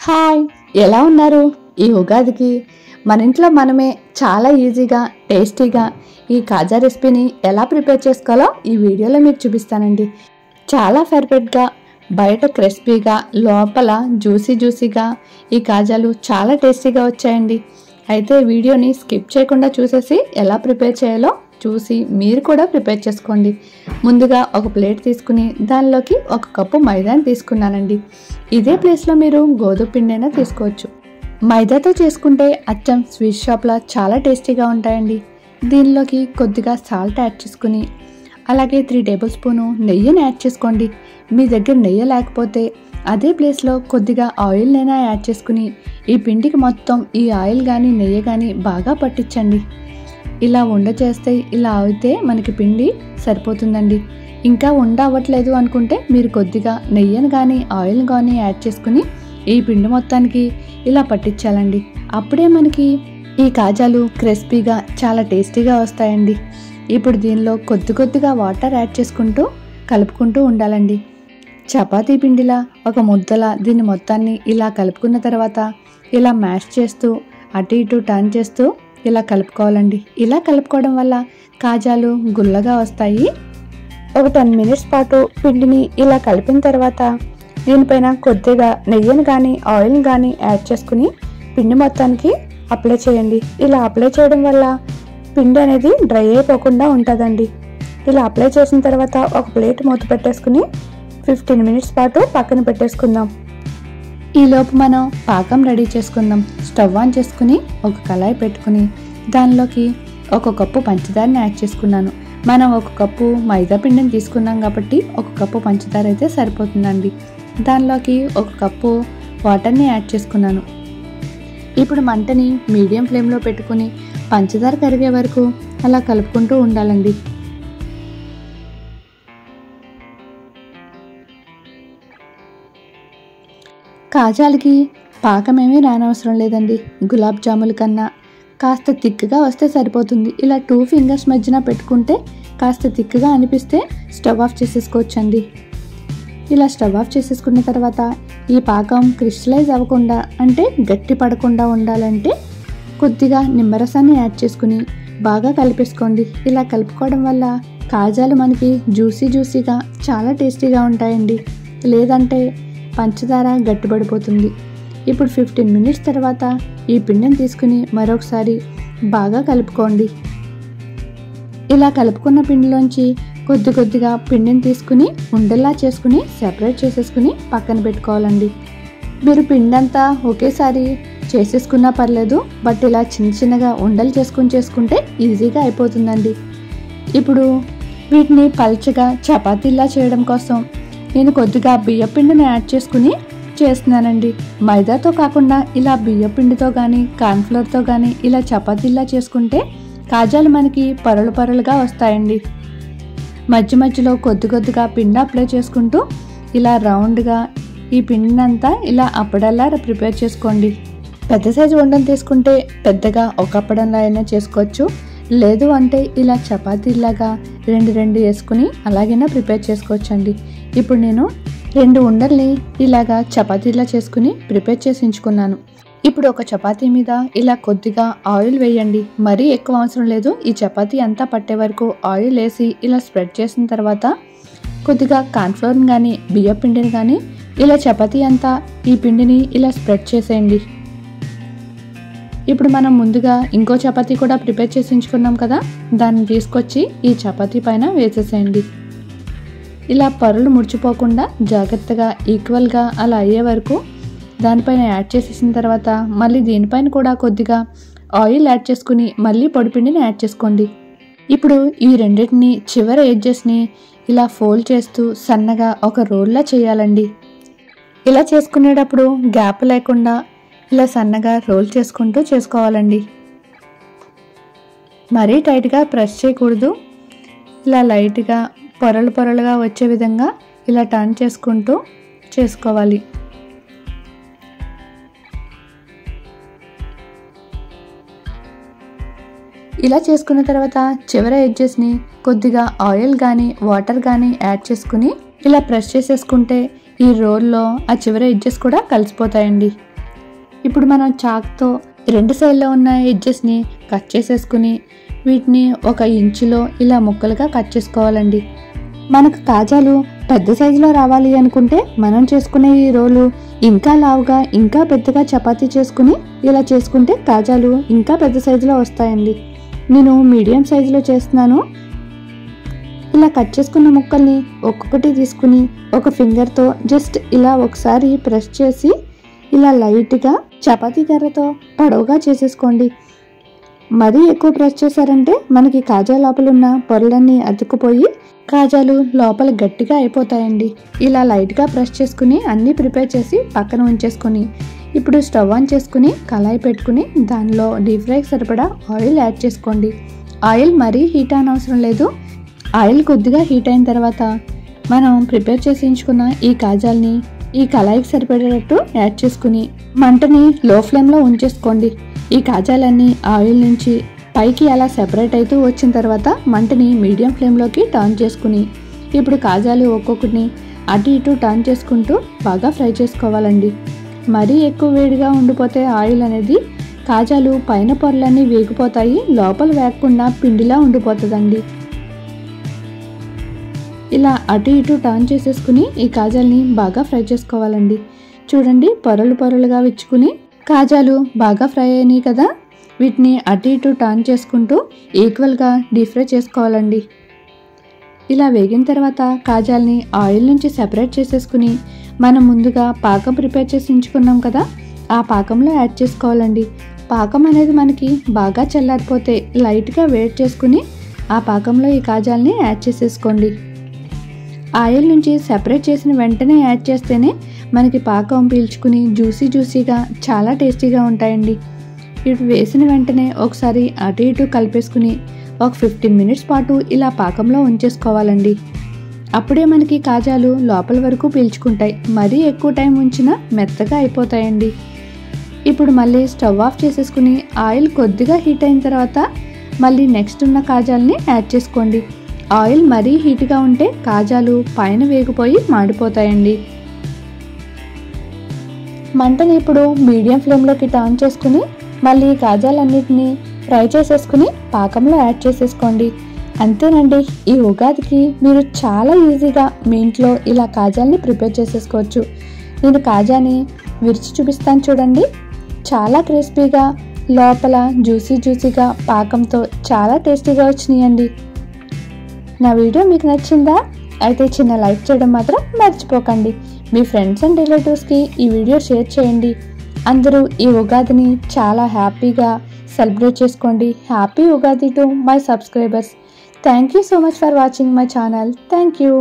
Hi, ఎలా ఉన్నారు? ఈ ఉగాదికి మన ఇంట్లో మనమే చాలా ఈజీగా టేస్టీగా ఈ కాజా రెసిపీని ఎలా ప్రిపేర్ చేసుకోవాలో ఈ వీడియోలో మీకు చూపిస్తానండి. చాలా పర్ఫెక్ట్గా, బయట క్రిస్పీగా, లోపల జ్యూసీగా ఈ కాజాలు చాలా టేస్టీగా వచ్చాయండి. అయితే వీడియోని స్కిప్ చేయకుండా చూసేసి ఎలా ప్రిపేర్ చేయాలో చూసి మీరు కూడా ప్రిపేర్ చేసుకోండి. ముందుగా ఒక ప్లేట్ తీసుకుని దానిలోకి ఒక కప్పు మైదాని తీసుకున్నానండి. ఇదే ప్లేస్లో మీరు గోధుమ పిండి అయినా తీసుకోవచ్చు. మైదాతో చేసుకుంటే అచ్చం స్వీట్ షాప్లా చాలా టేస్టీగా ఉంటాయండి. దీనిలోకి కొద్దిగా సాల్ట్ యాడ్ చేసుకుని అలాగే 3 టేబుల్ స్పూను నెయ్యిని యాడ్ చేసుకోండి. మీ దగ్గర నెయ్యి లేకపోతే అదే ప్లేస్లో కొద్దిగా ఆయిల్నైనా యాడ్ చేసుకుని ఈ పిండికి మొత్తం ఈ ఆయిల్ కానీ నెయ్యి కానీ బాగా పట్టించండి. ఇలా ఉండ చేస్తే ఇలా అయితే మనకి పిండి సరిపోతుందండి. ఇంకా ఉండ అవ్వట్లేదు అనుకుంటే మీరు కొద్దిగా నెయ్యిని కానీ ఆయిల్ కానీ యాడ్ చేసుకుని ఈ పిండి మొత్తానికి ఇలా పట్టించాలండి. అప్పుడే మనకి ఈ కాజాలు క్రిస్పీగా చాలా టేస్టీగా వస్తాయండి. ఇప్పుడు దీనిలో కొద్దిగా వాటర్ యాడ్ చేసుకుంటూ కలుపుకుంటూ ఉండాలండి. చపాతీ పిండిలా ఒక ముద్దలా దీన్ని మొత్తాన్ని ఇలా కలుపుకున్న తర్వాత ఇలా మ్యాష్ చేస్తూ అటు ఇటు టర్న్ చేస్తూ ఇలా కలుపుకోవాలండి. ఇలా కలుపుకోవడం వల్ల కాజాలు గుల్లగా వస్తాయి. ఒక 10 మినిట్స్ పాటు పిండిని ఇలా కలిపిన తర్వాత దీనిపైన కొద్దిగా నెయ్యిని కానీ ఆయిల్ని కానీ యాడ్ చేసుకుని పిండి మొత్తానికి అప్లై చేయండి. ఇలా అప్లై చేయడం వల్ల పిండి అనేది డ్రై అయిపోకుండా ఉంటుందండి. ఇలా అప్లై చేసిన తర్వాత ఒక ప్లేట్ మూత పెట్టేసుకుని 15 మినిట్స్ పాటు పక్కన పెట్టేసుకుందాం. ఈలోపు మనం పాకం రెడీ చేసుకుందాం. స్టవ్ ఆన్ చేసుకుని ఒక కళాయి పెట్టుకుని దానిలోకి ఒక కప్పు పంచదారని యాడ్ చేసుకున్నాను. మనం ఒక కప్పు మైదా పిండిని తీసుకున్నాం కాబట్టి ఒక కప్పు పంచదార అయితే సరిపోతుందండి. దానిలోకి ఒక కప్పు వాటర్ని యాడ్ చేసుకున్నాను. ఇప్పుడు మంటని మీడియం ఫ్లేమ్లో పెట్టుకుని పంచదార కరిగే వరకు అలా కలుపుకుంటూ ఉండాలండి. కాజాలకి పాకమేమీ రానవసరం లేదండి. గులాబ్ జాముల కన్నా కాస్త తిక్కుగా వస్తే సరిపోతుంది. ఇలా 2 ఫింగర్స్ మధ్యన పెట్టుకుంటే కాస్త తిక్కుగా అనిపిస్తే స్టవ్ ఆఫ్ చేసేసుకోవచ్చండి. ఇలా స్టవ్ ఆఫ్ చేసేసుకున్న తర్వాత ఈ పాకం క్రిస్టలైజ్ అవ్వకుండా అంటే గట్టి పడకుండా ఉండాలంటే కొద్దిగా నిమ్మరసాన్ని యాడ్ చేసుకుని బాగా కలిపేసుకోండి. ఇలా కలుపుకోవడం వల్ల కాజాలు మనకి జ్యూసీగా చాలా టేస్టీగా ఉంటాయండి. లేదంటే పంచదార గట్టిపడిపోతుంది. ఇప్పుడు 15 మినిట్స్ తర్వాత ఈ పిండిని తీసుకుని మరొకసారి బాగా కలుపుకోండి. ఇలా కలుపుకున్న పిండిలోంచి కొద్దిగా పిండిని తీసుకుని ఉండల్లా చేసుకుని సెపరేట్ చేసేసుకుని పక్కన పెట్టుకోవాలండి. మీరు పిండి అంతా ఒకేసారి చేసేసుకున్నా పర్లేదు, బట్ ఇలా చిన్నగా ఉండలు చేసుకుంటే ఈజీగా అయిపోతుందండి. ఇప్పుడు వీటిని పల్చగా చపాతీలా చేయడం కోసం నేను కొద్దిగా బియ్యపిండిని యాడ్ చేసుకుని చేస్తున్నానండి. మైదాతో కాకుండా ఇలా బియ్యపిండితో కానీ కార్న్ఫ్లోర్తో కానీ ఇలా చపాతీలా చేసుకుంటే కాజాలు మనకి పొరలుగా వస్తాయండి. మధ్యలో కొద్దిగా పిండి అప్లై చేసుకుంటూ ఇలా రౌండ్గా ఈ పిండినంతా ఇలా అప్పడల్లా ప్రిపేర్ చేసుకోండి. పెద్ద సైజు ఉండని తీసుకుంటే పెద్దగా ఒక అప్పడంలా అయినా చేసుకోవచ్చు. లేదు అంటే ఇలా చపాతీలాగా రెండు వేసుకుని అలాగైనా ప్రిపేర్ చేసుకోవచ్చండి. ఇప్పుడు నేను 2 ఉండల్ని ఇలాగా చపాతీలా చేసుకుని ప్రిపేర్ చేసి ఉంచుకున్నాను. ఇప్పుడు ఒక చపాతీ మీద ఇలా కొద్దిగా ఆయిల్ వేయండి. మరీ ఎక్కువ అవసరం లేదు. ఈ చపాతీ అంతా పట్టే వరకు ఆయిల్ వేసి ఇలా స్ప్రెడ్ చేసిన తర్వాత కొద్దిగా కార్న్ఫ్లోర్ని కానీ బియ్యం పిండిని కానీ ఇలా చపాతీ అంతా ఈ పిండిని ఇలా స్ప్రెడ్ చేసేయండి. ఇప్పుడు మనం ముందుగా ఇంకో చపాతీ కూడా ప్రిపేర్ చేసి ఉంచుకున్నాం కదా, దాన్ని తీసుకొచ్చి ఈ చపాతీ పైన వేసేసేయండి. ఇలా పొరలు ముడిచిపోకుండా జాగ్రత్తగా ఈక్వల్గా అలా అయ్యే వరకు దానిపైన యాడ్ చేసేసిన తర్వాత మళ్ళీ దీనిపైన కూడా కొద్దిగా ఆయిల్ యాడ్ చేసుకుని మళ్ళీ పొడిపిండిని యాడ్ చేసుకోండి. ఇప్పుడు ఈ రెండింటిని చివరి ఎడ్జెస్ని ఇలా ఫోల్డ్ చేస్తూ సన్నగా ఒక రోల్లా చేయాలండి. ఇలా చేసుకునేటప్పుడు గ్యాప్ లేకుండా ఇలా సన్నగా రోల్ చేసుకుంటూ చేసుకోవాలండి. మరీ టైట్గా ప్రెస్ చేయకూడదు. ఇలా లైట్గా పొరలుగా వచ్చే విధంగా ఇలా టర్న్ చేసుకుంటూ చేసుకోవాలి. ఇలా చేసుకున్న తర్వాత చివరి ఎడ్జెస్ని కొద్దిగా ఆయిల్ కానీ వాటర్ కానీ యాడ్ చేసుకుని ఇలా ప్రెస్ చేసేసుకుంటే ఈ రోల్లో ఆ చివరి ఎడ్జెస్ కూడా కలిసిపోతాయండి. ఇప్పుడు మనం చాక్తో రెండు సైడ్లో ఉన్న ఎడ్జెస్ని కట్ చేసేసుకుని వీటిని 1 ఇంచులో ఇలా ముక్కలుగా కట్ చేసుకోవాలండి. మనకు కాజాలు పెద్ద సైజులో రావాలి అనుకుంటే మనం చేసుకునే ఈ రోలు ఇంకా లావుగా ఇంకా పెద్దగా చపాతీ చేసుకుని ఇలా చేసుకుంటే కాజాలు ఇంకా పెద్ద సైజులో వస్తాయండి. నేను మీడియం సైజులో చేస్తున్నాను. ఇలా కట్ చేసుకున్న ముక్కల్ని ఒక్కొక్కటి తీసుకుని ఒక ఫింగర్తో జస్ట్ ఇలా ఒకసారి ప్రెస్ చేసి ఇలా లైట్గా చపాతీ కర్రతో పొడవుగా చేసేసుకోండి. మరీ ఎక్కువ ప్రెస్ చేశారంటే మనకి కాజా లోపల ఉన్న పొరలన్నీ అతుక్కుపోయి కాజాలు లోపల గట్టిగా అయిపోతాయండి. ఇలా లైట్గా ప్రెస్ చేసుకుని అన్నీ ప్రిపేర్ చేసి పక్కన ఉంచేసుకొని ఇప్పుడు స్టవ్ ఆన్ చేసుకుని కళాయి పెట్టుకుని దానిలో డీప్ ఫ్రైకి సరిపడా ఆయిల్ యాడ్ చేసుకోండి. ఆయిల్ మరీ హీట్ అవసరం లేదు. ఆయిల్ కొద్దిగా హీట్ అయిన తర్వాత మనం ప్రిపేర్ చేసి ఉంచుకున్న ఈ కాజాల్ని ఈ కళాయికి సరిపడేటట్టు యాడ్ చేసుకుని మంటని లో ఫ్లేమ్లో ఉంచేసుకోండి. ఈ కాజాలన్నీ ఆయిల్ నుంచి పైకి అలా సెపరేట్ అవుతూ వచ్చిన తర్వాత మంటని మీడియం ఫ్లేమ్లోకి టర్న్ చేసుకుని ఇప్పుడు కాజాలు ఒక్కొక్కటిని అటు ఇటు టర్న్ చేసుకుంటూ బాగా ఫ్రై చేసుకోవాలండి. మరీ ఎక్కువ వేడిగా ఉండిపోతే ఆయిల్ అనేది కాజాలు పైన పొరలన్నీ వేగిపోతాయి, లోపల వేగకుండా పిండిలా ఉండిపోతుందండి. ఇలా అటు ఇటు టర్న్ చేసేసుకుని ఈ కాజాల్ని బాగా ఫ్రై చేసుకోవాలండి. చూడండి పొరలు పొరలుగా విచ్చుకుని కాజాలు బాగా ఫ్రై అయినాయి కదా. వీటిని అటు ఇటు టర్న్ చేసుకుంటూ ఈక్వల్గా డీప్ ఫ్రై చేసుకోవాలండి. ఇలా వేగిన తర్వాత కాజాల్ని ఆయిల్ నుంచి సెపరేట్ చేసేసుకుని మనం ముందుగా పాకం ప్రిపేర్ చేసి ఉంచుకున్నాం కదా, ఆ పాకంలో యాడ్ చేసుకోవాలండి. పాకం అనేది మనకి బాగా చల్లారిపోతే లైట్గా వేడి చేసుకుని ఆ పాకంలో ఈ కాజాల్ని యాడ్ చేసేసుకోండి. ఆయిల్ నుంచి సెపరేట్ చేసిన వెంటనే యాడ్ చేస్తేనే మనకి పాకం పీల్చుకుని జ్యూసీగా చాలా టేస్టీగా ఉంటాయండి. ఇవి వేసిన వెంటనే ఒకసారి అటు ఇటు కలిపేసుకుని ఒక 15 మినిట్స్ పాటు ఇలా పాకంలో ఉంచేసుకోవాలండి. అప్పుడే మనకి కాజాలు లోపల వరకు పీల్చుకుంటాయి. మరీ ఎక్కువ టైం ఉంచినా మెత్తగా అయిపోతాయండి. ఇప్పుడు మళ్ళీ స్టవ్ ఆఫ్ చేసేసుకుని ఆయిల్ కొద్దిగా హీట్ అయిన తర్వాత మళ్ళీ నెక్స్ట్ ఉన్న కాజాల్ని యాడ్ చేసుకోండి. ఆయిల్ మరీ హీట్గా ఉంటే కాజాలు పైన వేగిపోయి మాడిపోతాయండి. మంటని ఇప్పుడు మీడియం ఫ్లేమ్లోకి టర్న్ చేసుకుని మళ్ళీ కాజాలన్నిటినీ ఫ్రై చేసేసుకుని పాకంలో యాడ్ చేసేసుకోండి. అంతేనండి, ఈ ఉగాదికి మీరు చాలా ఈజీగా మీ ఇంట్లో ఇలా కాజాల్ని ప్రిపేర్ చేసేసుకోవచ్చు. నేను కాజాని విరిచి చూపిస్తాను చూడండి. చాలా క్రిస్పీగా లోపల జ్యూసీగా పాకంతో చాలా టేస్టీగా వచ్చినాయండి. నా వీడియో మీకు నచ్చిందా? అయితే చిన్న లైక్ చేయడం మాత్రం మర్చిపోకండి. మీ ఫ్రెండ్స్ అండ్ రిలేటివ్స్కి ఈ వీడియో షేర్ చేయండి. అందరూ ఈ ఉగాదిని చాలా హ్యాపీగా సెలబ్రేట్ చేసుకోండి. Happy Ugadi to my subscribers. Thank you so much for watching my channel. Thank you.